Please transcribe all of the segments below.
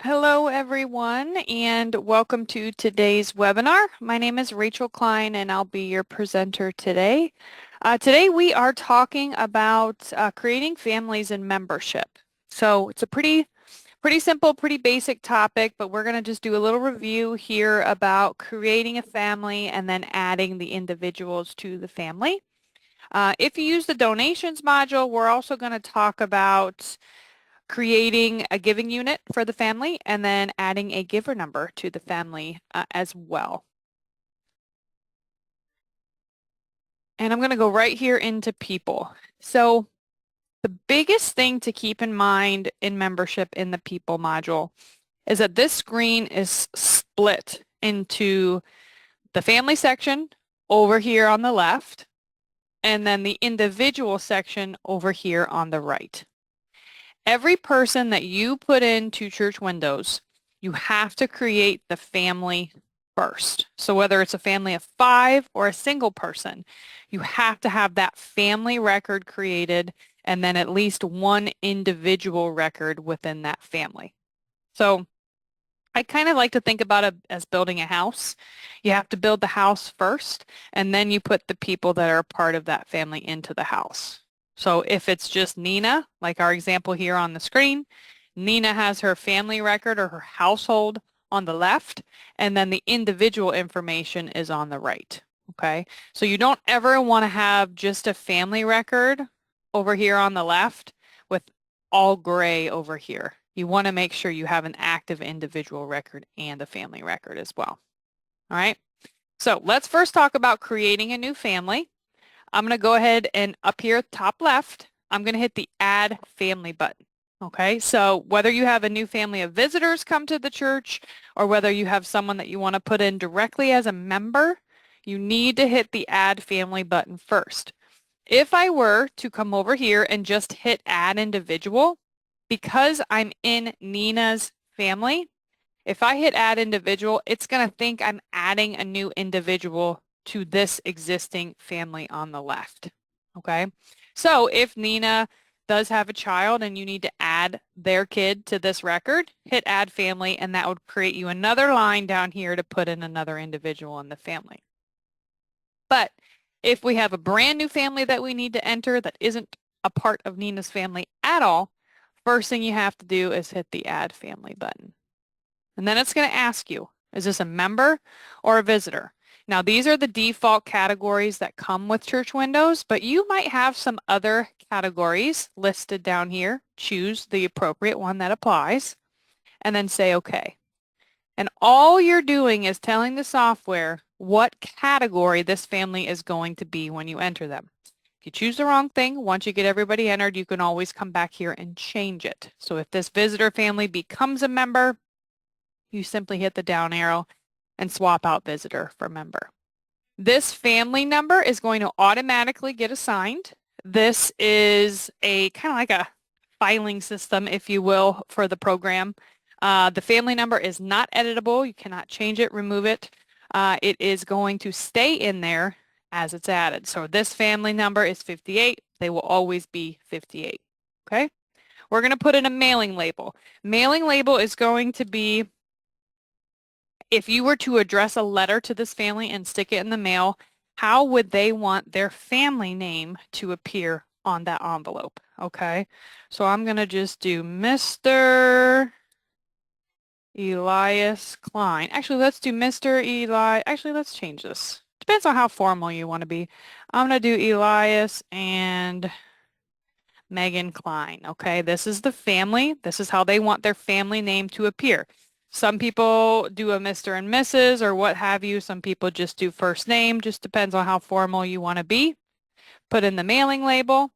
Hello, everyone, and welcome to today's webinar. My name is Rachel Klein, and I'll be your presenter today. Today, we are talking about creating families and membership. So it's a pretty simple, pretty basic topic, but we're going to just do a little review here about creating a family and then adding the individuals to the family. If you use the donations module, we're also going to talk about creating a giving unit for the family and then adding a giver number to the family as well. And I'm going to go right here into people. So the biggest thing to keep in mind in membership in the people module is that this screen is split into the family section over here on the left and then the individual section over here on the right. Every person that you put into Church Windows, you have to create the family first. So whether it's a family of 5 or a single person, you have to have that family record created and then at least one individual record within that family. So I kind of like to think about it as building a house. You have to build the house first, and then you put the people that are a part of that family into the house. So if it's just Nina, like our example here on the screen, Nina has her family record or her household on the left, and then the individual information is on the right. Okay, so you don't ever want to have just a family record over here on the left with all gray over here. You want to make sure you have an active individual record and a family record as well. All right, so let's first talk about creating a new family. I'm going to go ahead and up here top left, I'm going to hit the Add Family button. Okay, so whether you have a new family of visitors come to the church or whether you have someone that you want to put in directly as a member, you need to hit the Add Family button first. If I were to come over here and just hit Add Individual, because I'm in Nina's family, if I hit Add Individual, it's going to think I'm adding a new individual to this existing family on the left. Okay, so if Nina does have a child and you need to add their kid to this record, hit Add Family, and that would create you another line down here to put in another individual in the family. But if we have a brand new family that we need to enter that isn't a part of Nina's family at all, first thing you have to do is hit the Add Family button. And then it's going to ask you, is this a member or a visitor? Now, these are the default categories that come with Church Windows, but you might have some other categories listed down here. Choose the appropriate one that applies, and then say OK. And all you're doing is telling the software what category this family is going to be when you enter them. If you choose the wrong thing, once you get everybody entered, you can always come back here and change it. So if this visitor family becomes a member, you simply hit the down arrow and swap out visitor for member. This family number is going to automatically get assigned. This is a kind of like a filing system, if you will, for the program. The family number is not editable. You cannot change it, remove it. It is going to stay in there as it's added. So this family number is 58. They will always be 58. Okay? We're going to put in a mailing label. Mailing label is going to be if you were to address a letter to this family and stick it in the mail, how would they want their family name to appear on that envelope? Okay, so I'm going to just do Mr. Elias Klein. Actually, let's do Mr. Eli. Actually, let's change this. Depends on how formal you want to be. I'm going to do Elias and Megan Klein. Okay, this is the family. This is how they want their family name to appear. Some people do a Mr. and Mrs. or what have you. Some people just do first name. Just depends on how formal you want to be. Put in the mailing label.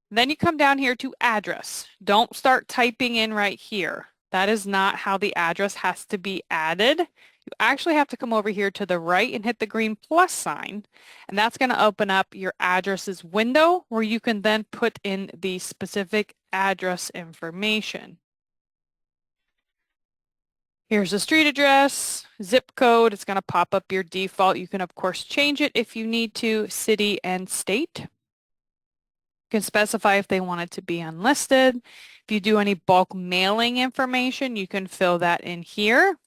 Then you come down here to address. Don't start typing in right here. That is not how the address has to be added. You actually have to come over here to the right and hit the green plus sign. And that's going to open up your addresses window where you can then put in the specific address information. Here's the street address, zip code. It's going to pop up your default. You can, of course, change it if you need to, city and state. You can specify if they want it to be unlisted. If you do any bulk mailing information, you can fill that in here.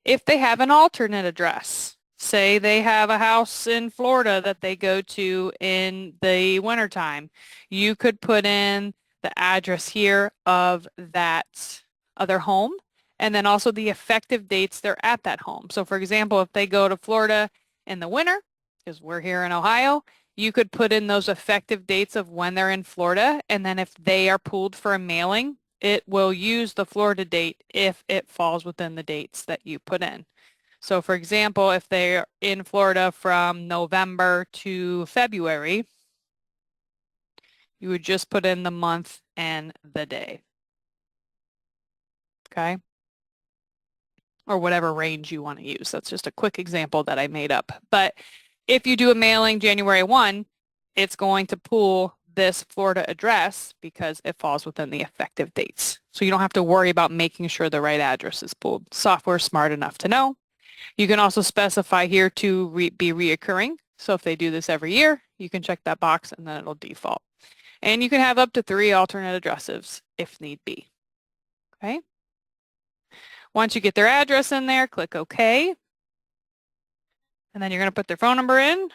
If they have an alternate address, say they have a house in Florida that they go to in the wintertime, you could put in the address here of that other home and then also the effective dates they're at that home. So for example, if they go to Florida in the winter, because we're here in Ohio, you could put in those effective dates of when they're in Florida, and then if they are pulled for a mailing, it will use the Florida date if it falls within the dates that you put in. So for example, if they're in Florida from November to February, you would just put in the month and the day. Okay? Or whatever range you want to use. That's just a quick example that I made up. But if you do a mailing January 1, it's going to pull this Florida address because it falls within the effective dates. So you don't have to worry about making sure the right address is pulled. Software is smart enough to know. You can also specify here to be reoccurring. So if they do this every year, you can check that box and then it'll default. And you can have up to 3 alternate addresses if need be. Okay. Once you get their address in there, click OK. And then you're going to put their phone number in.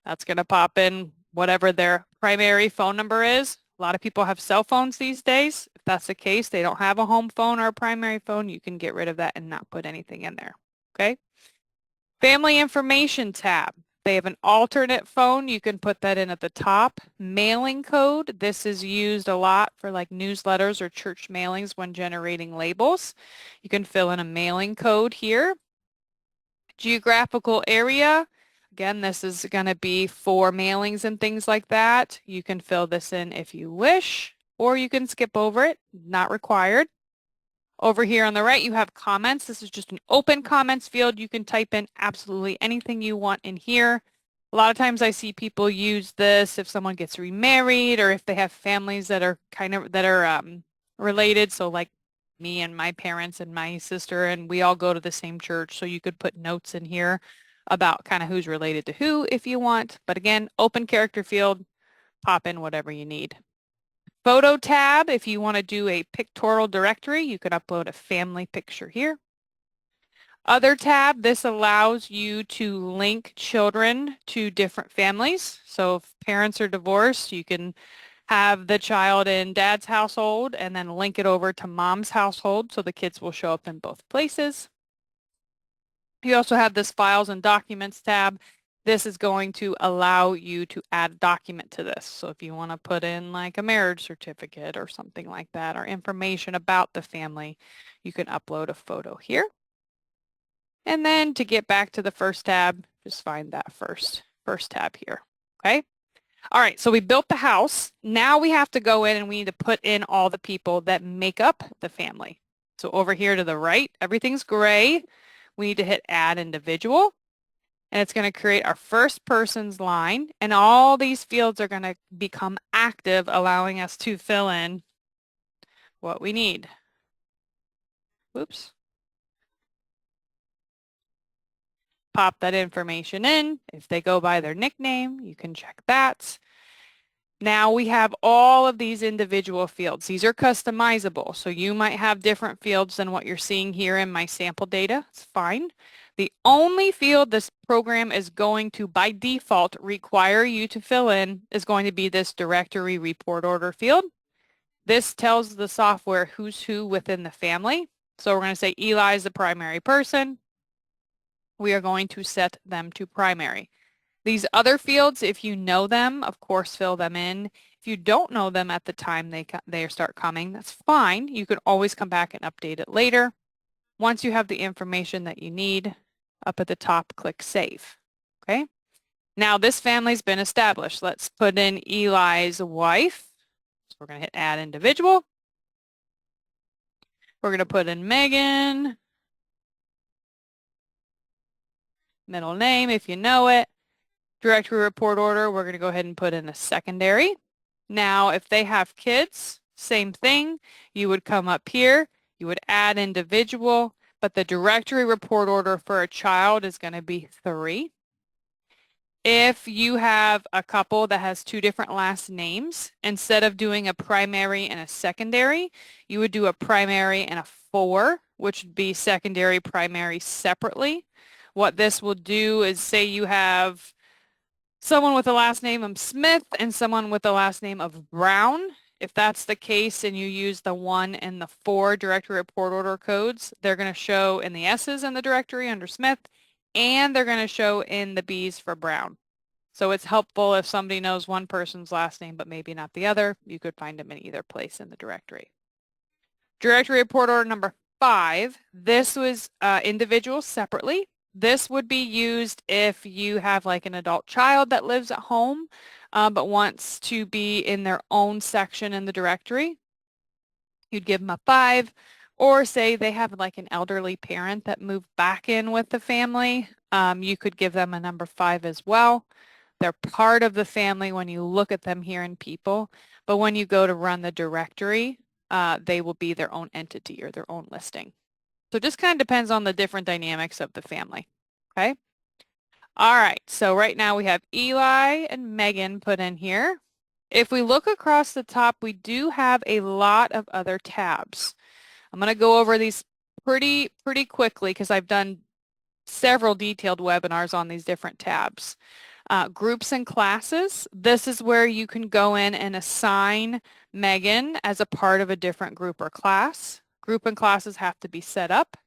That's going to pop in whatever their primary phone number is. A lot of people have cell phones these days. If that's the case, they don't have a home phone or a primary phone, you can get rid of that and not put anything in there. Okay. Family information tab. They have an alternate phone. You can put that in at the top. Mailing code. This is used a lot for like newsletters or church mailings when generating labels. You can fill in a mailing code here. Geographical area. Again, this is going to be for mailings and things like that. You can fill this in if you wish, or you can skip over it, not required. Over here on the right, you have comments. This is just an open comments field. You can type in absolutely anything you want in here. A lot of times I see people use this if someone gets remarried or if they have families that are related. So like me and my parents and my sister, and we all go to the same church. So you could put notes in here about kind of who's related to who if you want. But again, open character field, pop in whatever you need. Photo tab, if you want to do a pictorial directory, you can upload a family picture here. Other tab, this allows you to link children to different families. So if parents are divorced, you can have the child in dad's household and then link it over to mom's household so the kids will show up in both places. You also have this files and documents tab. This is going to allow you to add a document to this. So if you want to put in like a marriage certificate or something like that, or information about the family, you can upload a photo here. And then to get back to the first tab, just find that first tab here. Okay. All right. So we built the house. Now we have to go in and we need to put in all the people that make up the family. So over here to the right, everything's gray. We need to hit add individual. And it's going to create our first person's line. And all these fields are going to become active, allowing us to fill in what we need. Oops. Pop that information in. If they go by their nickname, you can check that. Now we have all of these individual fields. These are customizable, so you might have different fields than what you're seeing here in my sample data. It's fine. The only field this program is going to, by default, require you to fill in is going to be this directory report order field. This tells the software who's who within the family. So we're going to say Eli is the primary person. We are going to set them to primary. These other fields, if you know them, of course, fill them in. If you don't know them at the time they start coming, that's fine. You can always come back and update it later. Once you have the information that you need, up at the top, click Save. Okay. Now this family's been established. Let's put in Eli's wife. So we're going to hit Add Individual. We're going to put in Megan. Middle name, if you know it. Directory report order, we're going to go ahead and put in a secondary. Now, if they have kids, same thing. You would come up here, you would add individual, but the directory report order for a child is going to be 3. If you have a couple that has two different last names, instead of doing a primary and a secondary, you would do a primary and a 4, which would be secondary, primary separately. What this will do is say you have someone with the last name of Smith and someone with the last name of Brown. If that's the case and you use the 1 and the 4 directory report order codes, they're going to show in the S's in the directory under Smith, and they're going to show in the B's for Brown. So it's helpful if somebody knows one person's last name but maybe not the other. You could find them in either place in the directory. Directory report order number 5. This was individuals separately. This would be used if you have like an adult child that lives at home but wants to be in their own section in the directory. You'd give them a 5. Or say they have like an elderly parent that moved back in with the family. You could give them a number 5 as well. They're part of the family when you look at them here in people, but when you go to run the directory, they will be their own entity or their own listing. So it just kind of depends on the different dynamics of the family. Okay. All right. So right now we have Eli and Megan put in here. If we look across the top, we do have a lot of other tabs. I'm going to go over these pretty quickly because I've done several detailed webinars on these different tabs. Groups and classes. This is where you can go in and assign Megan as a part of a different group or class. Group and classes have to be set up.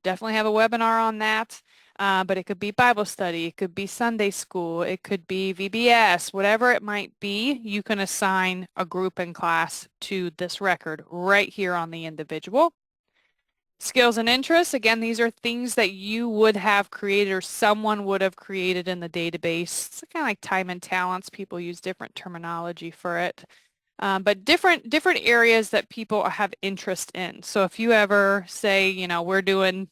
Definitely have a webinar on that. But it could be Bible study, it could be Sunday school, it could be VBS, whatever it might be, you can assign a group and class to this record right here on the individual. Skills and interests, again, these are things that you would have created or someone would have created in the database. It's kind of like time and talents. People use different terminology for it. But different areas that people have interest in. So if you ever say, you know, we're doing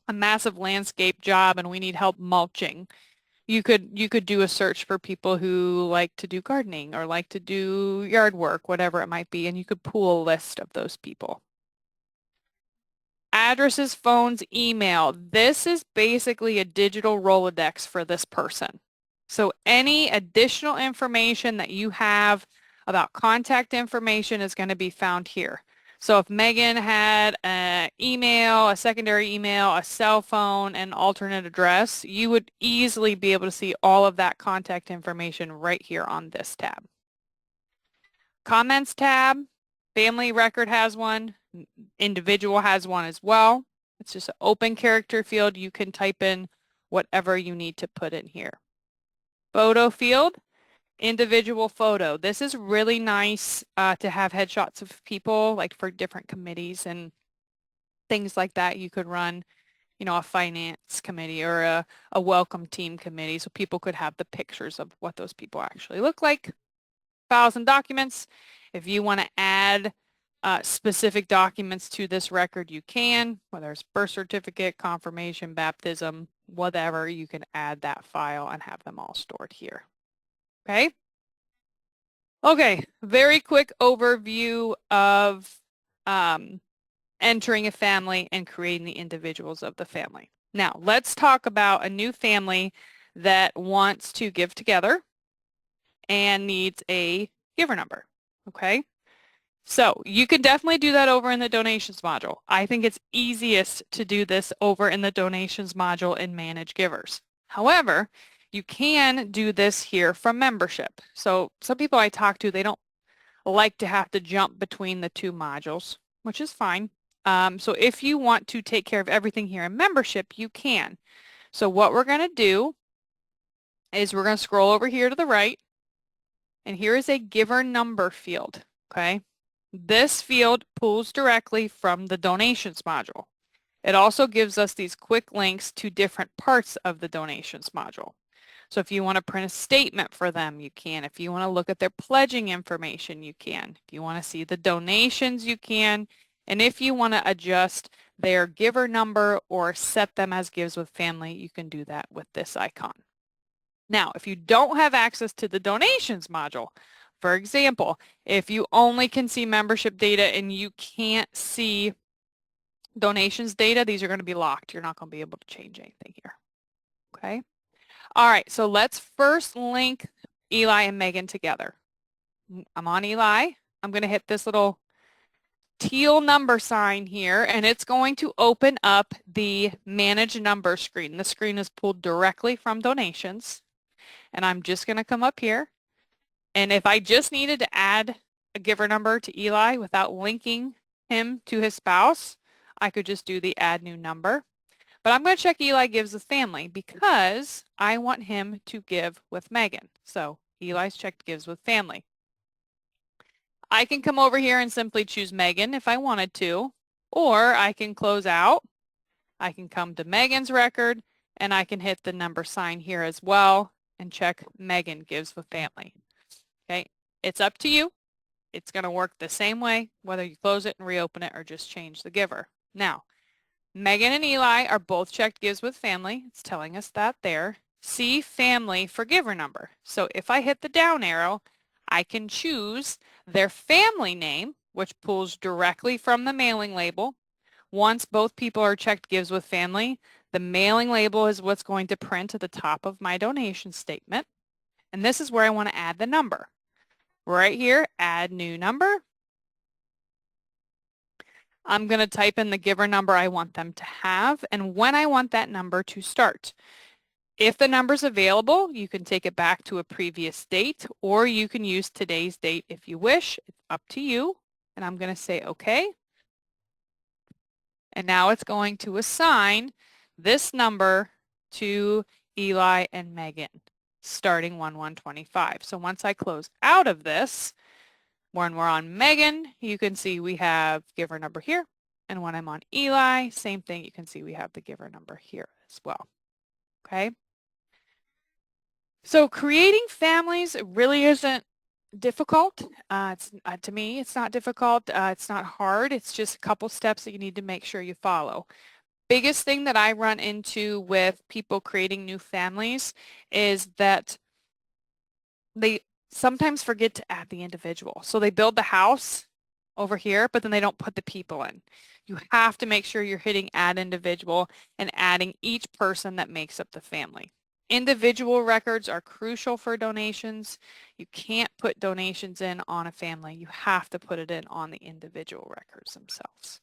a massive landscape job and we need help mulching, you could do a search for people who like to do gardening or like to do yard work, whatever it might be, and you could pull a list of those people. Addresses, phones, email. This is basically a digital Rolodex for this person. So any additional information that you have about contact information is going to be found here. So if Megan had an email, a secondary email, a cell phone, and alternate address, you would easily be able to see all of that contact information right here on this tab. Comments tab, family record has one. Individual has one as well. It's just an open character field. You can type in whatever you need to put in here. Photo field, individual photo. This is really nice to have headshots of people like for different committees and things like that. You could run, you know, a finance committee or a welcome team committee so people could have the pictures of what those people actually look like. Files and documents. If you want to add specific documents to this record, you can, whether it's birth certificate, confirmation, baptism, whatever, you can add that file and have them all stored here. Okay? Okay, very quick overview of entering a family and creating the individuals of the family. Now, let's talk about a new family that wants to give together and needs a giver number. Okay? So you can definitely do that over in the donations module. I think it's easiest to do this over in the donations module in manage givers. However, you can do this here from membership. So some people I talk to, they don't like to have to jump between the two modules, which is fine. So if you want to take care of everything here in membership, you can. So what we're going to do is we're going to scroll over here to the right, and here is a giver number field, okay? This field pulls directly from the donations module. It also gives us these quick links to different parts of the donations module. So if you want to print a statement for them, you can. If you want to look at their pledging information, you can. If you want to see the donations, you can. And if you want to adjust their giver number or set them as gives with family, you can do that with this icon. Now, if you don't have access to the donations module, for example, if you only can see membership data and you can't see donations data, these are going to be locked. You're not going to be able to change anything here. Okay. All right, so let's first link Eli and Megan together. I'm on Eli. I'm going to hit this little teal number sign here, and it's going to open up the Manage Number screen. The screen is pulled directly from donations, and I'm just going to come up here, and if I just needed to add a giver number to Eli without linking him to his spouse, I could just do the Add New Number. But I'm going to check Eli gives with family because I want him to give with Megan. So Eli's checked gives with family. I can come over here and simply choose Megan if I wanted to, or I can close out. I can come to Megan's record and I can hit the number sign here as well and check Megan gives with family. Okay, it's up to you. It's going to work the same way, whether you close it and reopen it or just change the giver. Now, Megan and Eli are both checked gives with family. It's telling us that there. See family for giver number. So if I hit the down arrow, I can choose their family name, which pulls directly from the mailing label. Once both people are checked gives with family, the mailing label is what's going to print at the top of my donation statement. And this is where I want to add the number. Right here, add new number. I'm going to type in the giver number I want them to have and when I want that number to start. If the number's available, you can take it back to a previous date, or you can use today's date if you wish. It's up to you. And I'm going to say OK. And now it's going to assign this number to Eli and Megan, starting 1/1/25. So once I close out of this, when we're on Megan, you can see we have giver number here. And when I'm on Eli, same thing. You can see we have the giver number here as well. Okay. So creating families really isn't difficult. To me, it's not difficult. It's not hard. It's just a couple steps that you need to make sure you follow. Biggest thing that I run into with people creating new families is that they sometimes forget to add the individual. So they build the house over here, but then they don't put the people in. You have to make sure you're hitting add individual and adding each person that makes up the family. Individual records are crucial for donations. You can't put donations in on a family. You have to put it in on the individual records themselves.